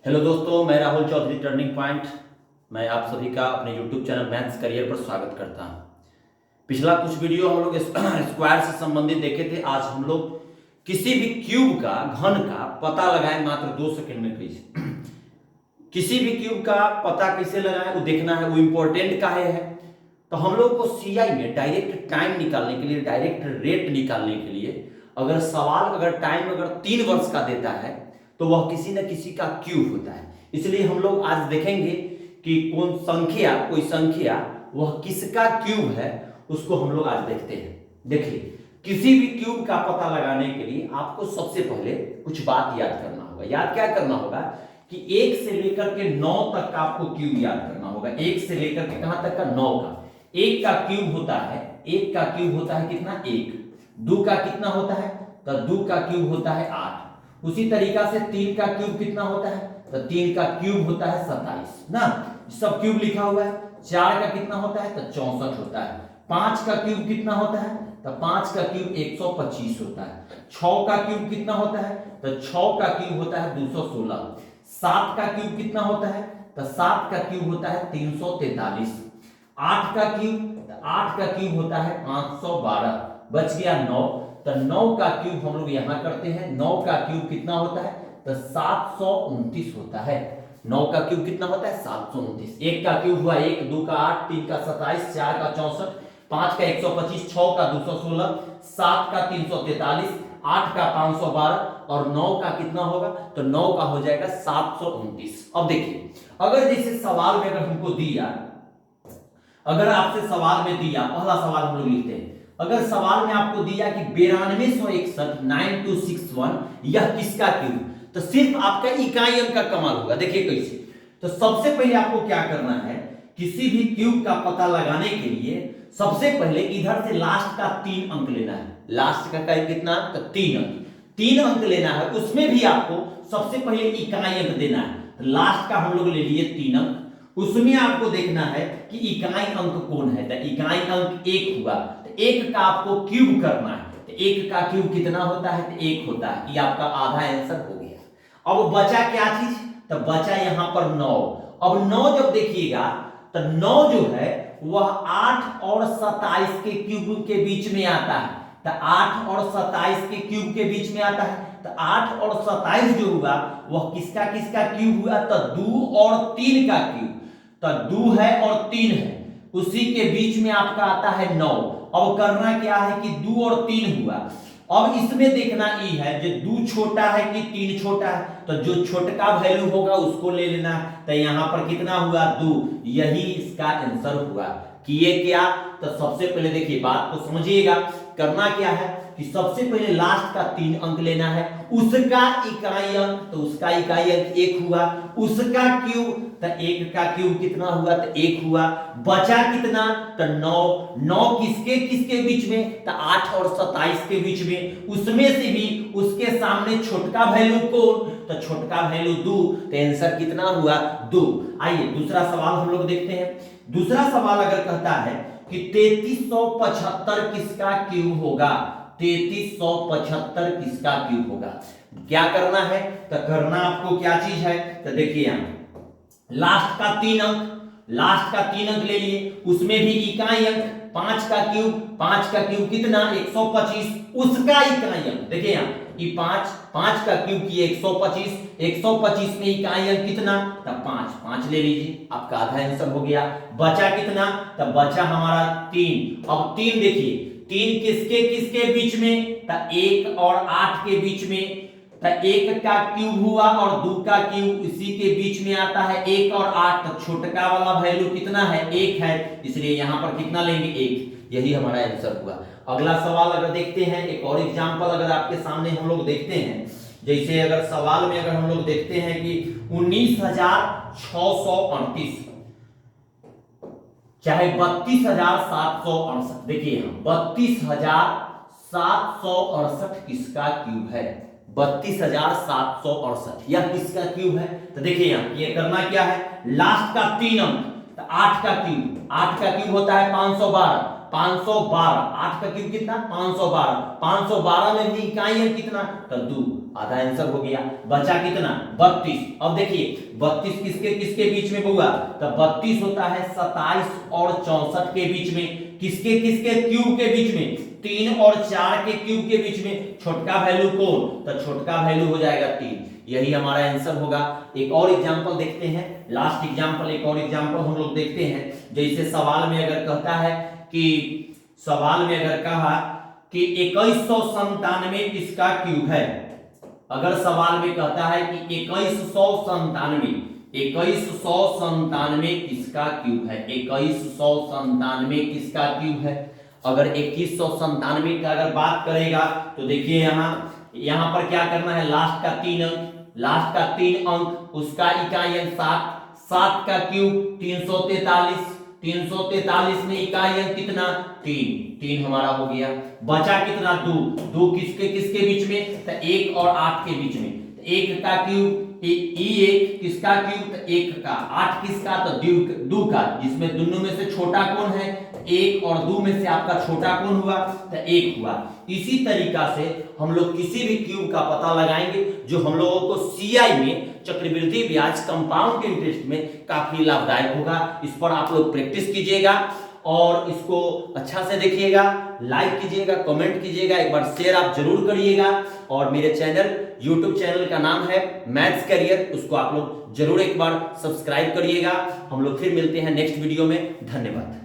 Hello दोस्तों, मैं Rahul Chaudhary turning point. मैं आप सभी का अपने यूट्यूब चैनल मैथ्स करियर पर स्वागत करता हूं। पिछला कुछ वीडियो हम लोग स्क्वायर से संबंधित देखे थे। आज हम लोग किसी भी क्यूब का घन का पता लगाएं मात्र 2 सेकंड में। कैसे किसी भी क्यूब का पता कैसे लगाएं वो देखना है, वो इंपॉर्टेंट का है। तो हम लोग को सीआई में डायरेक्ट टाइम निकालने के लिए, डायरेक्ट रेट निकालने के लिए अगर टाइम 3 वर्ष का देता है तो वह किसी न किसी का क्यूब होता है। इसलिए हम लोग आज देखेंगे कि कोई संख्या वह किसका क्यूब है, उसको हम लोग आज देखते हैं। देखिए, किसी भी क्यूब का पता लगाने के लिए आपको सबसे पहले कुछ बात याद करना होगा। याद क्या करना होगा कि 1 से लेकर के 9 तक का आपको क्यूब याद करना होगा। 1 से लेकर के कहां तक का? 9 का। 1 का क्यूब होता है, 1 का क्यूब होता है कितना? 1। 2 का कितना होता है? तो 2 का क्यूब होता है 8। उसी तरीका से 3 का क्यूब कितना होता है? तो 3 का क्यूब होता है 27 ना, सब क्यूब लिखा हुआ है। 4 का कितना होता है? तो 64 होता है। 5 का क्यूब कितना होता है? तो 5 का क्यूब 125 होता है। 6 का क्यूब कितना होता है? तो 6 का क्यूब होता है 216। 7 का क्यूब कितना होता है? तो 7 का क्यूब होता है 343। 8 का क्यूब, तो 8 का क्यूब होता है 512। बच गया 9। तो 9 का क्यूब हम लोग यहां करते हैं। 9 का क्यूब कितना होता है? तो 729 होता है। 9 का क्यूब कितना होता है? 729। 1 का क्यूब हुआ 1, 2 का 8, 3 का 27, 4 का 64, 5 का 125, 6 का 216, 7 का 343, 8 का 512 और 9 का कितना होगा? तो 9 का हो जाएगा 729। अब देखिए, अगर जैसे सवाल में अगर हमको दिया, अगर आपसे सवाल में दिया, पहला सवाल हम लोग लिखते हैं। अगर सवाल में आपको दिया कि 9261 9261 यह किसका क्यूब, तो सिर्फ आपका इकाई अंक का कमाल होगा। देखिए कैसे। तो सबसे पहले आपको क्या करना है, किसी भी क्यूब का पता लगाने के लिए सबसे पहले इधर से लास्ट का 3 अंक लेना है। लास्ट का कितना? तो 3 अंक। 3 अंक लेना है, उसमें भी आपको सबसे पहले इकाई अंक देना है। लास्ट का हम लोग ले लिए 3 अंक, उसमें आपको देखना है कि इकाई अंक कौन है। तो इकाई अंक 1 हुआ, तो 1 का आपको क्यूब करना है। तो 1 का क्यूब कितना होता है? तो 1 होता है। ये आपका आधा आंसर हो गया। अब बचा क्या चीज? तो बचा यहां पर 9। अब 9 जब देखिएगा तो 9 जो है वह 8 और 27 के क्यूब के बीच में आता है। तो 8 और 27 के क्यूब के बीच में आता है। तो 8 और 27 जो हुआ वह किसका किसका क्यूब हुआ? तो 2 और 3 का क्यूब। तो 2 है और 3 है, उसी के बीच में आपका आता है 9। अब करना क्या है कि 2 और 3 हुआ। अब इसमें देखना ई है जो 2 छोटा है कि 3 छोटा है, तो जो छोटका वैल्यू होगा उसको ले लेना। तो यहां पर कितना हुआ? 2। यही इसका आंसर हुआ। किए क्या? तो सबसे पहले देखिए, बात को समझिएगा। करना क्या है कि सबसे पहले लास्ट का 3 अंक लेना है, उसका इकाई अंक, तो उसका इकाई अंक 1 हुआ। उसका क्यूब, तो 1 का क्यूब कितना हुआ? तो 1 हुआ। बचा कितना? तो 9। 9 किसके किसके बीच में? तो 8 और 27 के बीच में। उसमें से भी उसके सामने छोटका वैल्यू कौन? तो छोटका वैल्यू 2। तो आंसर कितना हुआ? 2। आइए दूसरा सवाल हम लोग देखते हैं। दूसरा सवाल अगर कहता है कि 3375 किसका क्यूब होगा? 3375 किसका क्यूब होगा? क्या करना है? तो करना आपको क्या चीज है? तो देखिए, यहां लास्ट का 3 अंक, लास्ट का 3 अंक ले लिए, उसमें भी इकाई अंक 5 का क्यूब। 5 का क्यूब कितना? 125। उसका इकाई अंक देखिए, यहां ये 5 का क्यूब किए 125। 125 में इकाई अंक कितना? तो 5 ले लीजिए, आपका आधा आंसर हो गया। बचा कितना? तो बचा हमारा 3। अब 3 देखिए, 3 किसके किसके बीच में? तो 1 और 8 के बीच में। तो 1 का क्यूब हुआ और 2 का क्यूब इसी के बीच में आता है। 1 और 8, तो छोटका वाला वैल्यू कितना है? 1 है, इसलिए यहां पर कितना लेंगे? 1। यही हमारा आंसर हुआ। अगला सवाल अगर देखते हैं, एक और एग्जांपल अगर आपके सामने हम लोग देखते हैं। जैसे अगर सवाल में अगर हम लोग देखते हैं कि 19,638 चाहे 32,768, देखिए यहां 32,768 किसका क्यूब है? 32,768 यह किसका क्यूब है? तो देखिए यहां ये करना क्या है, लास्ट का 3 अंक, तो 8 का क्यूब, 8 का क्यूब होता है 512। 512, 8 का क्यूब कितना 512, 512 में भी इकाई अंक कितना तो 2, आधा आंसर हो गया। बचा कितना 32। अब देखिए 32 किसके किसके बीच में होगा तो 32 होता है 27 और 64 के बीच में। किसके किसके क्यूब के बीच में 3 और 4 के क्यूब के बीच में। छोटका वैल्यू कौन तो छोटका वैल्यू हो जाएगा 3, यही हमारा आंसर होगा। एक और एग्जांपल देखते हैं, लास्ट एग्जांपल, एक और एग्जांपल हम लोग देखते हैं। जैसे सवाल में अगर कहता है कि सवाल में अगर कहा कि 2197 किसका क्यूब है, अगर सवाल में कहता है कि 2197 किसका क्यूब है, 2197 किसका क्यूब है। अगर 2197 का अगर बात करेगा तो देखिए यहां पर क्या करना है, लास्ट का 3 अंक, लास्ट का 3 अंक उसका इकाई अंक 7, 7 का क्यूब 343, 343 में इकाई अंक कितना 3, 3 हमारा हो गया। बचा कितना 2, 2 किसके किसके बीच में तो 1 और 8 के बीच में। 1 का क्यूब E1 किसका क्यूब तो 1 का, 8 किसका तो 2 का, जिसमें दोनों में से छोटा कौन है 1 और 2 में से आपका छोटा कौन हुआ तो 1 हुआ। इसी तरीका से हम लोग किसी भी क्यूब का पता लगाएंगे जो हम लोगों को सीआई में चक्रवृद्धि ब्याज कंपाउंड इंटरेस्ट में काफी लाभदायक होगा। इस पर आप लोग प्रैक्टिस कीजिएगा और इसको अच्छा से देखिएगा, लाइक कीजिएगा, कमेंट कीजिएगा, एक बार शेयर आप जरूर करिएगा। और मेरे चैनल यूट्यूब चैनल का नाम है मैथ्स करियर, उसको आप लोग जरूर एक बार सब्सक्राइब करिएगा। हम लोग फिर मिलते हैं नेक्स्ट वीडियो में, धन्यवाद।